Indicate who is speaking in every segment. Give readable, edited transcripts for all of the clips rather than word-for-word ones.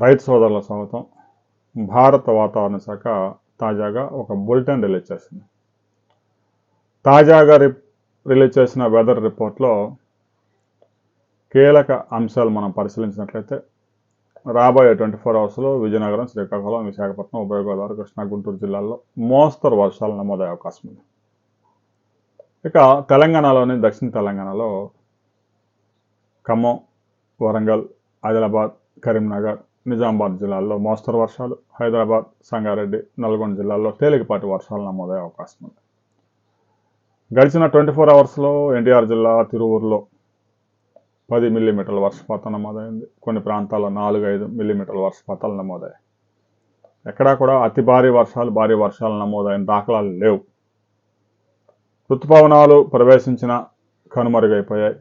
Speaker 1: రైతు సోదరుల స్వాగతం. భారత వాతావరణ శాఖ తాజాగా ఒక బులెటిన్ రిలీజ్ చేసింది. తాజాగా రిలీజ్ చేసిన వెదర్ రిపోర్ట్లో కీలక అంశాలు మనం పరిశీలించినట్లయితే రాబోయే 24 అవర్స్లో విజయనగరం, శ్రీకాకుళం, విశాఖపట్నం, ఉభయ గోదావరి, కృష్ణా, గుంటూరు జిల్లాల్లో మోస్తరు వర్షాలు నమోదయ్యే అవకాశం ఉంది. ఇక తెలంగాణలోని దక్షిణ తెలంగాణలో ఖమ్మం, వరంగల్, ఆదిలాబాద్, కరీంనగర్, నిజామాబాద్ జిల్లాల్లో మోస్తరు వర్షాలు, హైదరాబాద్, సంగారెడ్డి, నల్గొండ జిల్లాల్లో తేలికపాటి వర్షాలు నమోదయ్యే అవకాశం ఉంది. గడిచిన 24 అవర్స్లో ఎన్టీఆర్ జిల్లా తిరువూరులో 10 మిల్లీమీటర్ల వర్షపాతం నమోదైంది. కొన్ని ప్రాంతాల్లో 4-5 మిల్లీమీటర్ల వర్షపాతాలు నమోదయ్యాయి. ఎక్కడా కూడా అతి భారీ వర్షాలు నమోదైన దాఖలాలు లేవు. ఋతుపవనాలు ప్రవేశించిన కనుమరుగైపోయాయి.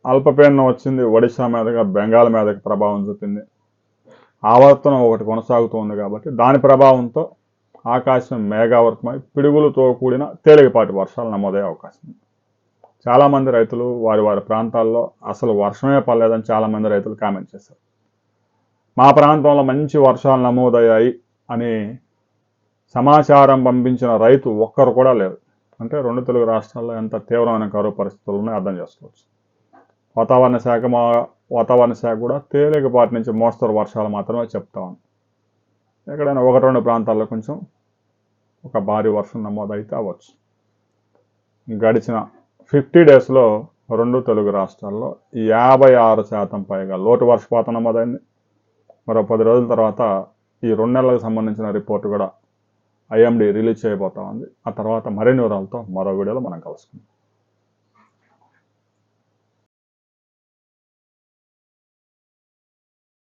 Speaker 1: అల్పపీడనం వచ్చింది, ఒడిశా మీదుగా బెంగాల్ మీదకి ప్రభావం చూపింది. ఆవర్తనం ఒకటి కొనసాగుతుంది కాబట్టి దాని ప్రభావంతో ఆకాశం మేఘావృతమై పిడుగులతో కూడిన తేలికపాటి వర్షాలు నమోదయ్యే అవకాశం ఉంది. చాలామంది రైతులు వారి ప్రాంతాల్లో అసలు వర్షమే పడలేదని చాలామంది రైతులు కామెంట్ చేశారు. మా ప్రాంతంలో మంచి వర్షాలు నమోదయ్యాయి అని సమాచారం పంపించిన రైతు ఒక్కరు కూడా లేరు. అంటే 2 తెలుగు రాష్ట్రాల్లో ఎంత తీవ్రమైన కరువు పరిస్థితులు ఉన్నాయో అర్థం చేసుకోవచ్చు. వాతావరణ శాఖ కూడా తేలికపాటి నుంచి మోస్తరు వర్షాలు మాత్రమే చెప్తా ఉంది. ఎక్కడైనా 1-2 ప్రాంతాల్లో కొంచెం ఒక భారీ వర్షం నమోదైతే అవ్వచ్చు. గడిచిన 50 డేస్లో 2 తెలుగు రాష్ట్రాల్లో 56% పైగా లోటు వర్షపాతం నమోదైంది. మరో 10 రోజుల తర్వాత ఈ 2 నెలలకు సంబంధించిన రిపోర్టు కూడా IMD రిలీజ్ చేయబోతా ఉంది. ఆ తర్వాత మరిన్ని వివరాలతో మరో వీడియోలో మనం కలుసుకుందాం.